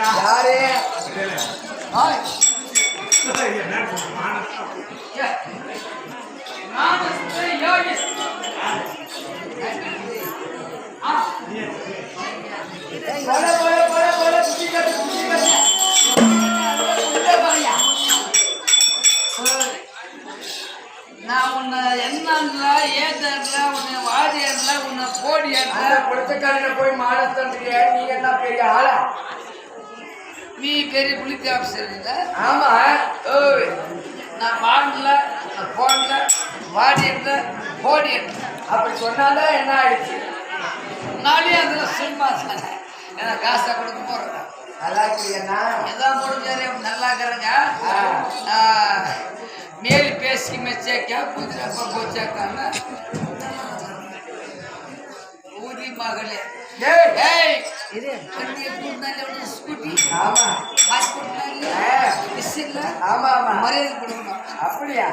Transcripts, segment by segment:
யாரு நான் உன்னை என்னல ஏத்தல உன்னை வாதியர்ல உன்னை கோடியர்ல கொடுத்தக்காரன போய் மாடத்தன்றிய நீ என்ன பெரிய ஆளா? நீ பெரிய புலித்தி ஆபீசர் இல்ல? ஆமா. ஓய் நான் வாடல போன்ல வாடியர்ல கோடியர் அப்படி சொன்னாதான் என்ன ஆயிடுச்சு? நாளே அதுல சும்மா சொன்னேன். ஏன்னா காசை கொடுக்க போறேன். நல்லா இருக்கிறீங்கன்னா எல்லாம் முடிஞ்சாரு நல்லா இருக்கிறங்க. மேல் பேசி மெச்சேக்கா குதிரை போச்சாக்காம ஊதி மகளே ஸ்கூட்டி ஆமா ஆமா ஆமா மரியாதை கொடுக்கணும். அப்படியா?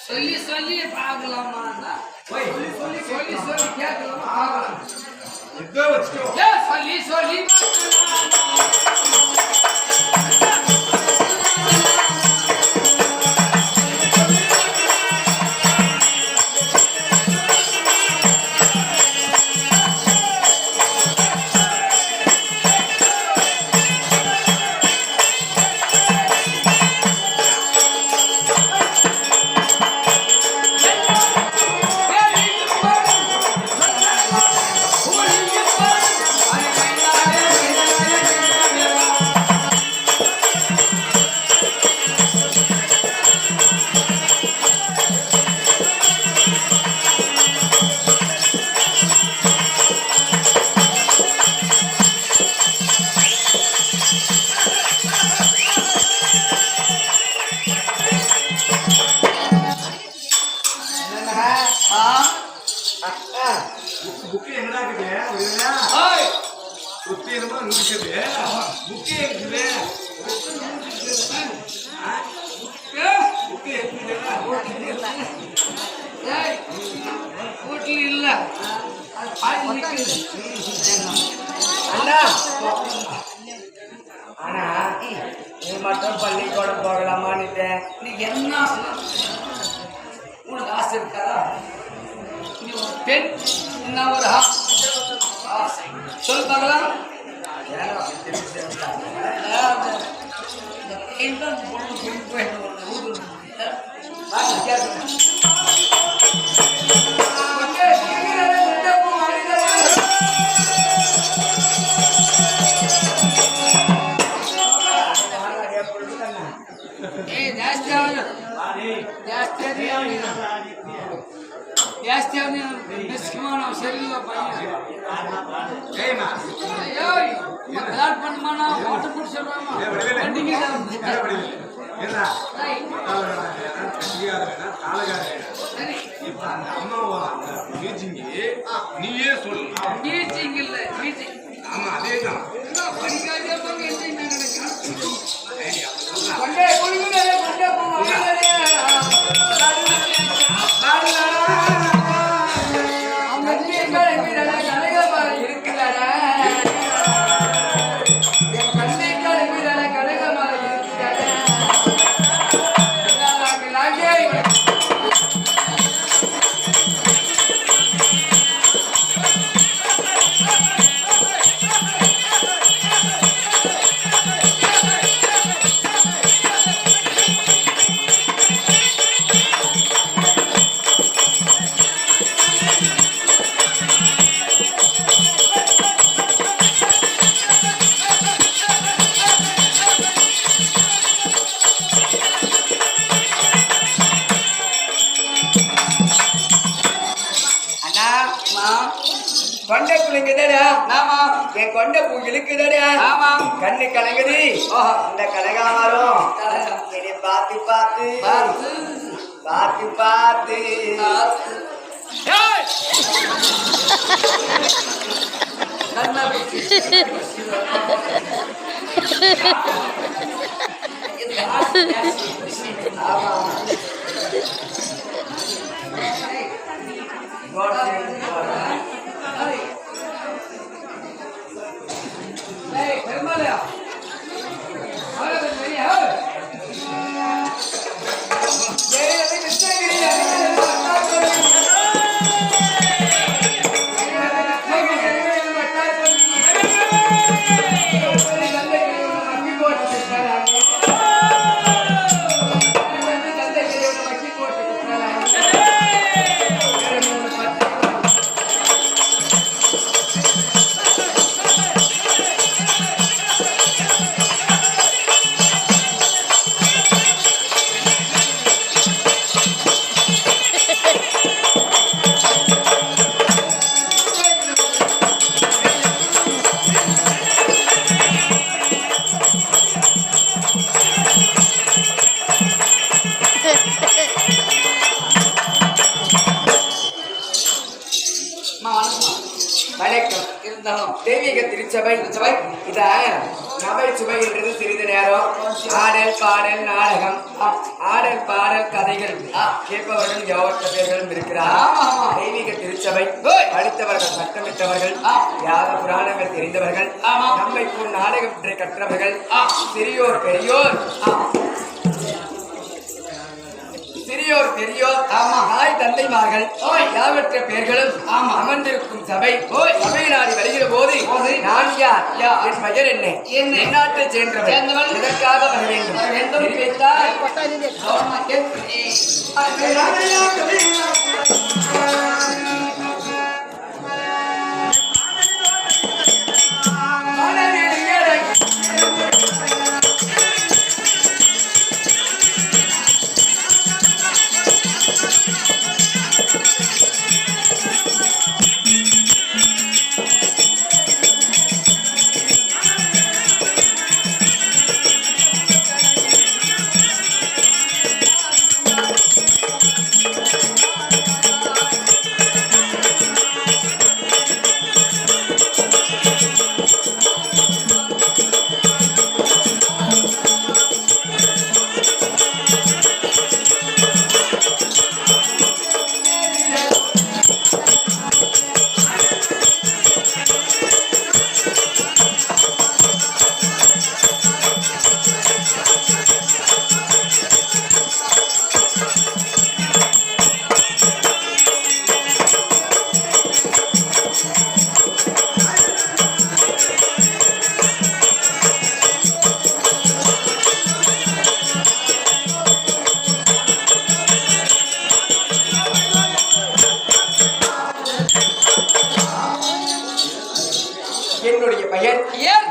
சொல்லி சொல்லி பார்க்கலாமா? சொல்லி சொல்லி சொல்லி சொல்லி கேட்கலாமா? சொல்லி சொல்லி புக்கு என்னடா இருக்குது? புக்கு என்னமோ இருக்குது. புக்கு இருக்குது. புக்கு வீட்டுல இல்ல ஆனா நீ மட்டும் பள்ளிக்கூடம் போகலாமான்னுட்டேன். நீ என்ன உனக்கு ஆசை இருக்காரா? நீ ஒரு பெண் என்ன ஒரு சொல் பார்க்கலாம். ಜಾಸ್ತಿ ಮಿಸ್ಕಿಮಾನ ಸರಿಯಿಲ್ಲ ಪೈಯನ್ ಏಯ್ ಗಲಾಟ್ பண்ணமானா வாட்டர் புடி சொல்றாமா வண்டிங்க என்ன சியாரேனா காலகாரேனா இப்ப அந்த அம்மாவா மீட்டிங் நீயே சொல்லு. மீட்டிங் இல்ல மீட்டிங். ஆமா அதேதான். படிக்காதே பங்க என்ன நடக்குது? ஐடியா கொண்டே கொளுங்க கொண்டே போவாங்க. கொண்ட குளிங்குதடா. ஆமா என் கொண்ட பூ இழுக்குதடா. ஆமா கண்ணு கலங்குது. இந்த கலகாமரம் என்னை பார்த்து பார்த்து பார்த்து பார்த்து வணக்கம். இருந்தாலும் தெய்வீக திருச்சபை இத நபை சுவை என்றது சிறிது நேரம் ஆடல் பாடல் நாடகம் ஆடல் பாடல் கதைகள் கேட்பவர்கள் யோகத்த பேர்களும் இருக்கிறார். தெய்வீக திருச்சபை படித்தவர்கள் சட்டமிட்டவர்கள் யாக புராணங்கள் தெரிந்தவர்கள் நம்மை போல் நாடகம் கற்றவர்கள் சிறியோர் பெரியோர் சிறியோர் பெரியோர் தாய் தந்தைமார்கள் யாவற்ற பெயர்களும் அமர்ந்திருக்கும் சபை சபை நாடி வருகிற போது நான் யார் என் பெயர் என்ன என் நாட்டை சேர்ந்தவள் இதற்காக வர வேண்டும் வைத்தார். என்னுடைய பெயர்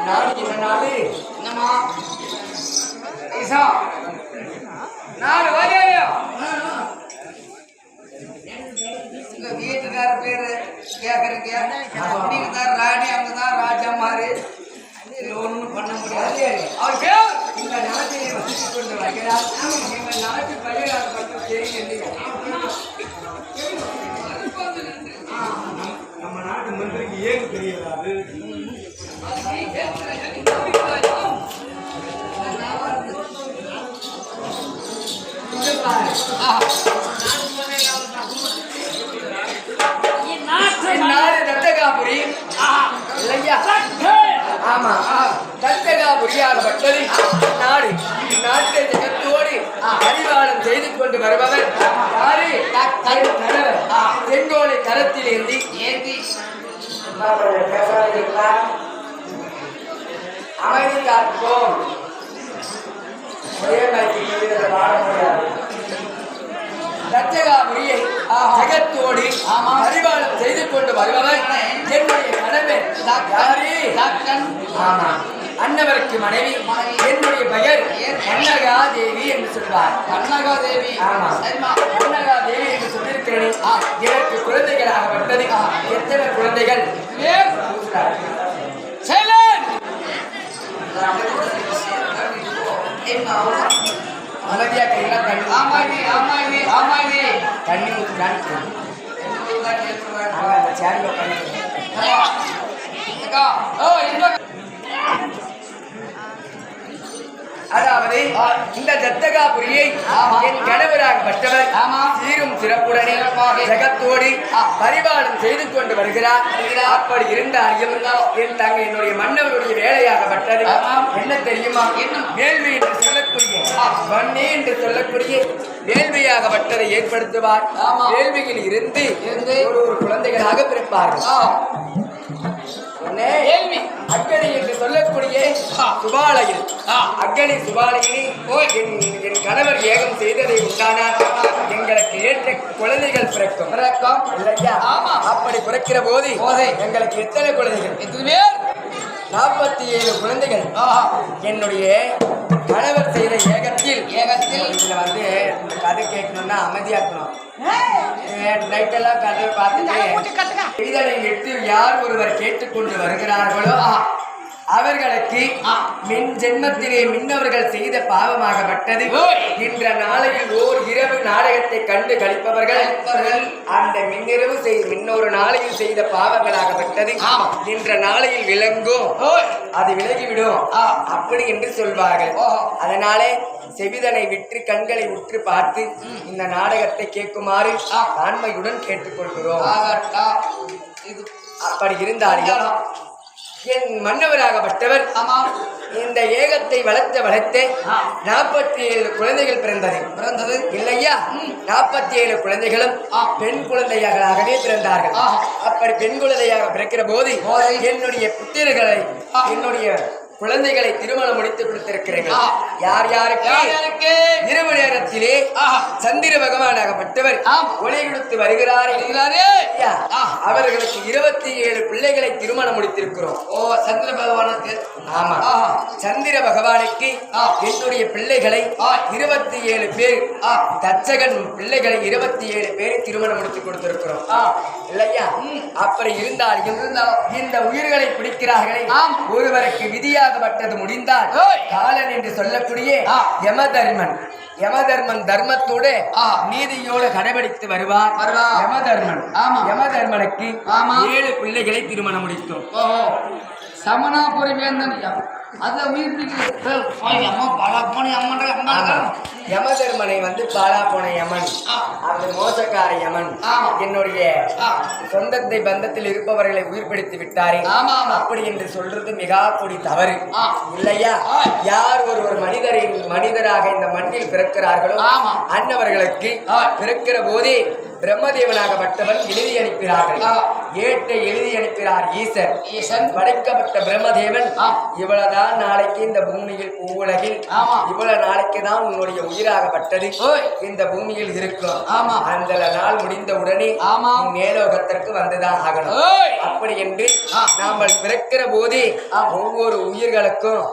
நாடு என்ன நாடு என்னமா ஈசா நாடு வாரியா உங்க வீட்டுக்கார பேரு கேக்குறீங்க நீங்க தான் ராணி அவங்க தான் ராஜா மாதிரி ஒன்றும் பண்ண முடியாது. அவர் பேர் இந்த நாட்டிலே வசித்துக் கொண்டு வருகிறார். எங்கள் நாட்டு பயிராக மட்டும் தெரியும். நம்ம நாட்டு மந்திரிக்கு ஏன் தெரியாது? நாடு தத்தகாபுரி இல்லையா? ஆமா, தத்தகாபுரியாகப்பட்டது நாடு. நாட்டை ஜெகத்தோடு பரிவாரம் செய்து கொண்டு வருபவர் யாரு? செங்கோலை கரத்தில் ஏந்தி அமைதி காப்போம். தச்சகாபுரியை ஜெகத்தோடு பரிபாலம் செய்து கொண்டு வருபவர் என்னுடைய கணவன். ஆமா, அன்னவருக்கு மனைவி. என்னுடைய பெயர் கண்ணகா தேவி என்று சொல்வார். கண்ணகா தேவி. ஆமா, கண்ணகா தேவி என்று சொல்லியிருக்கிறேன். சூரியனே எனக்கு குழந்தைகளாகப்பட்டது எத்தனை குழந்தைகள் அமைதியா கையெல்லாம் தண்ணி ஊற்றுறான்னு அந்த சேர்ல அதாவது இந்த ஜத்தகாபுரியை என் கணவராகப்பட்டவர் சீரும் சிறப்புடனே ஜகத்தோடு பரிபாலனம் செய்து கொண்டு வருகிறார். அப்படி இருந்தாலும் என் தங்கை என்னுடைய மன்னவருடைய வேலையாகப்பட்டது என்ன தெரியுமா? வேள்வி என்று சொல்லக்கூடிய வன்னே என்று சொல்லக்கூடிய வேள்வியாகப்பட்டதை ஏற்படுத்துவார். வேள்வியில் இருந்து ஒரு குழந்தைகளாக பிறப்பார்கள். அக்கனி என்று சொல்லக்கூடிய சுபாலையில் அக்கனி சுபாலையில் என் கணவர் ஏகம் செய்ததை உண்டானார் எங்களுக்கு ஏற்ற குழந்தைகள் பிறக்கும் இல்லையா? அப்படி பிறக்கிற போது எங்களுக்கு எத்தனை குழந்தைகள்? 47 குழந்தைகள். என்னுடைய கணவர் செய்த ஏகத்தில் இதுல வந்து இந்த கதை கேட்கணும்னா அமைதியா இருக்கணும். நைட்டெல்லாம் கதை பார்த்துட்டு இதனை விட்டு யார் ஒருவர் கேட்டுக்கொண்டு வருகிறார்களோ அவர்களுக்கு மின் ஜென்மத்திலே மின்னவர்கள் செய்த பாவமாகப்பட்டது இன்ற நாளையில் ஓர் இரவு நாடகத்தை கண்டு கழிப்பவர்கள் அந்த மின்னொரு நாளையில் செய்த பாவங்களாகப்பட்டது இன்ற நாளையில் விளங்கும், அது விலகிவிடும் அப்படி என்று சொல்வார்கள். அதனாலே செவிதனை விற்று கண்களை உற்று பார்த்து இந்த நாடகத்தை கேட்குமாறு ஆண்மையுடன் கேட்டுக்கொள்கிறோம். அப்படி இருந்தார்கள் என் மன்னவராகப்பட்டவர் இந்த ஏகத்தை வளர்த்து 47 குழந்தைகள் பிறந்தது இல்லையா? 47 குழந்தைகளும் பெண் குழந்தைகளாகவே பிறந்தார்கள். அப்படி பெண் குழந்தையாக பிறக்கிற போது என்னுடைய புத்திரர்களை என்னுடைய குழந்தைகளை திருமணம் முடித்து கொடுத்திருக்கிறீர்கள். யார் யாருக்கு? இரவு நேரத்திலே சந்திர பகவானாகப்பட்டவர் ஒளி கொடுத்து வருகிறாரே அவர்களுக்கு 27 பிள்ளைகளை திருமணம் முடித்திருக்கிறோம். சந்திர பகவானுக்கு? ஆமா, சந்திர பகவானுக்கு என்னுடைய பிள்ளைகளை 27 பேர், தச்சகன் பிள்ளைகளை 27 பேர் திருமணம் முடித்து கொடுத்திருக்கிறோம் இல்லையா? அப்படி இருந்தாலும் இந்த உயிர்களை பிடிக்கிறார்களே ஒருவருக்கு விதியா முடிந்தால் காலன் என்று சொல்லக்கூடிய யமதர்மன் தர்மத்தோடு நீதியோடு கடைபிடித்து வருவார். யமதர்மனுக்கு 7 பிள்ளைகளை திருமணம் முடித்தோம். சமணாபுரி வேந்தன் யமதர்மனை வந்து பாலா போன யமன், அந்த மோசக்கார யமன் என்னுடைய சொந்தத்தை பந்தத்தில் இருப்பவர்களை உயிர்படுத்தி விட்டாரே அப்படி என்று சொல்றது மிகா கொடி தவறு இல்லையா? யார் ஒருவர் மனிதராக இந்த மண்ணில் பிறக்கிறார்களோ அன்னவர்களுக்கு பிறக்கிற போதே பிரம்மதேவனாகப்பட்டவன் எழுதி அனுப்பினார்கள். ஏட்டை எழுதி அனுப்பினார் ஈசன். படைக்கப்பட்ட பிரம்மதேவன் இவ்வளவுதான் நாளைக்கு இந்த பூமியில் பூவுலகில் இவ்வளவு நாளைக்கு தான் உன்னுடைய உயிராகப்பட்டது இந்த பூமியில் இருக்கும். அந்த நாள் முடிந்த உடனே மேலோகத்திற்கு வந்துதான் ஆகணும். அப்படி என்று நாம் பிறக்கிற போதே ஒவ்வொரு உயிர்களுக்கும்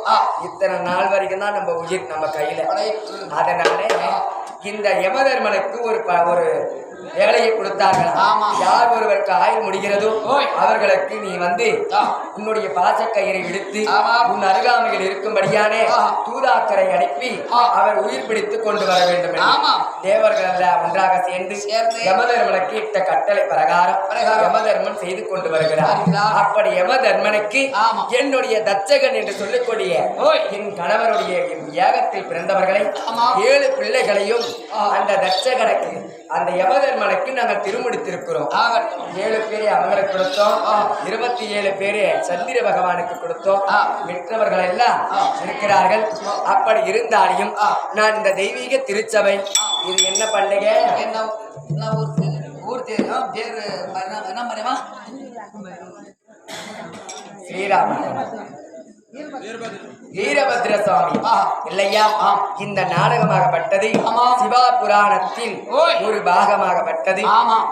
இத்தனை நாள் வரைக்கும் தான் நம்ம உயிர் நம்ம கையில. அதனால இந்த யமதர்மனுக்கு ஒரு வேலையை கொடுத்தார்கள். யார் ஒருவருக்கு ஆயுள் முடிகிறதோ அவர்களுக்கு நீ வந்து உன்னுடைய பாசக்கயிறை விடுத்து உன் அருகாமையில் இருக்கும்படியான தூதாக்கரை அனுப்பி அவர் உயிர் பிடித்துக் கொண்டு வர வேண்டும். தேவர்கள் ஒன்றாக சேர்ந்து யமதர்மனுக்கு இட்ட கட்டளை பிரகாரம் யமதர்மன் செய்து கொண்டு வருகிறார். அப்படி யமதர்மனுக்கு என்னுடைய தச்சகன் என்று சொல்லக்கூடிய என் கணவருடைய யாகத்தில் பிறந்தவர்களை 7 பிள்ளைகளையும் அந்த தச்சகனுக்கு அந்த யமதர்மனுக்கு நாங்கள் திருமுடித்திருக்கிறோம். 7 பேரை அவங்களுக்கு கொடுத்தோம், 27 பேரை சந்திர பகவானுக்கு கொடுத்தோம். மற்றவர்கள் எல்லாம் இருக்கிறார்கள். அப்படி இருந்தாலும் நான் இந்த தெய்வீக திருச்சபை இது என்ன பண்டிகை? ஊர் பேரு என்ன மாதிரிமா? ஸ்ரீராமன் வீரபத்ர சுவாமி இல்லையா? இந்த நாடகமாகப்பட்டது சிவா புராணத்தில் ஒரு பாகமாகப்பட்டது.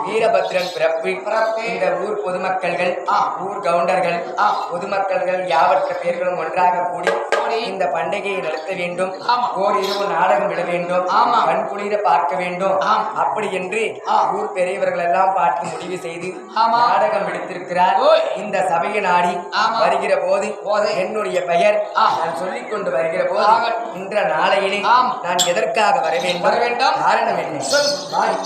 வீரபத்ரன் பிறப்பு இந்த ஊர் பொதுமக்கள்கள், ஊர் கவுண்டர்கள், பொதுமக்கள்கள் யாவற்ற பேர்களும் ஒன்றாக கூடி சரி. இந்த பண்டிகையை நடத்த வேண்டும். ஆமா. ஓரிரவு நாடகம் விட வேண்டும். ஆமா. கண்குளிர பார்க்க வேண்டும். ஆம். அப்படி என்று ஊர் பெரியவர்கள் எல்லாம் பார்த்து முடிவு செய்து ஆமா. நாடகம் எடுத்திருக்கிறார். ஓய். இந்த சபையை நாடி ஆமா. வருகிற போது என்னுடைய பெயர் நான் சொல்லிக் கொண்டு வருகிற போது இன்ற நாளையிலே நான் எதற்காக வர வேண்டும்? காரணம் என்ன? வாய்.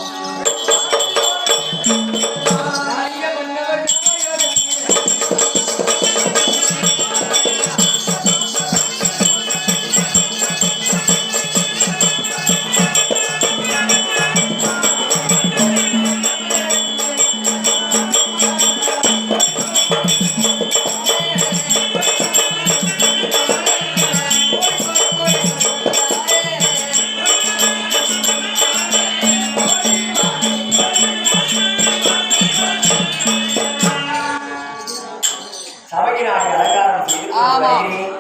சபையினாடி அலங்காரம் செய்து கொண்டு வருகிறேன்.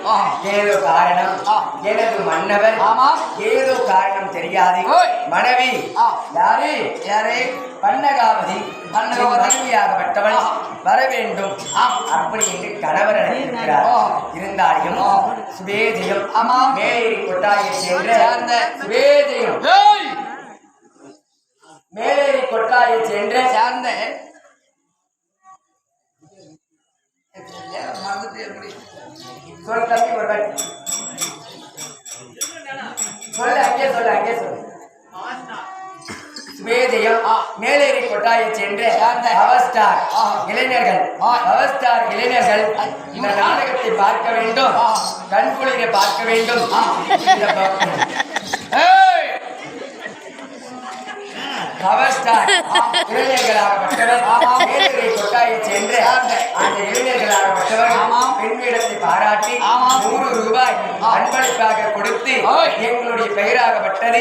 ஏதோ காரணம் எனது மன்னவர் ஏதோ காரணம் தெரியாது மனைவி யாரு யாரே பன்னகாவதி மனைவியாகப்பட்டவள் வர வேண்டும் அப்படி என்று கணவர் அழைத்திருக்கிறார். இருந்தாலும் சுவேஜயம் மேலேறி கொட்டாயை சேர்ந்த சுவேஜயம் மேலேறி கொட்டாயை சேர்ந்த சொல் தம்பி ஒரு வாட்டி சொல்லு அங்கே சொல்லு சுவேதயம் மேலேறி கொட்டாயை சென்று அவஸ்டார் இளைஞர்கள் இந்த நாடகத்தை பார்க்க வேண்டும். கண்குளிரை பார்க்க வேண்டும். அவஸ்டார் இளைஞர்களாகப்பட்டவர் மேலேறி கொட்டாயை சென்று அந்த இளைஞர்களாகப்பட்டவர் பெண்ணிடத்தை பாராட்டி 100 ரூபாய் அன்பளிப்பாக கொடுத்து எங்களுடைய பெயராகப்பட்டது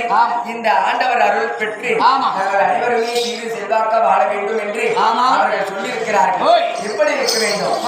இந்த ஆண்டவர் அருள் பெற்று நாங்கள் அனைவருமே தீர்வு செல்வாக்க வாழ வேண்டும் என்று அவர்கள் சொல்லியிருக்கிறார்கள். எப்படி இருக்க வேண்டும்?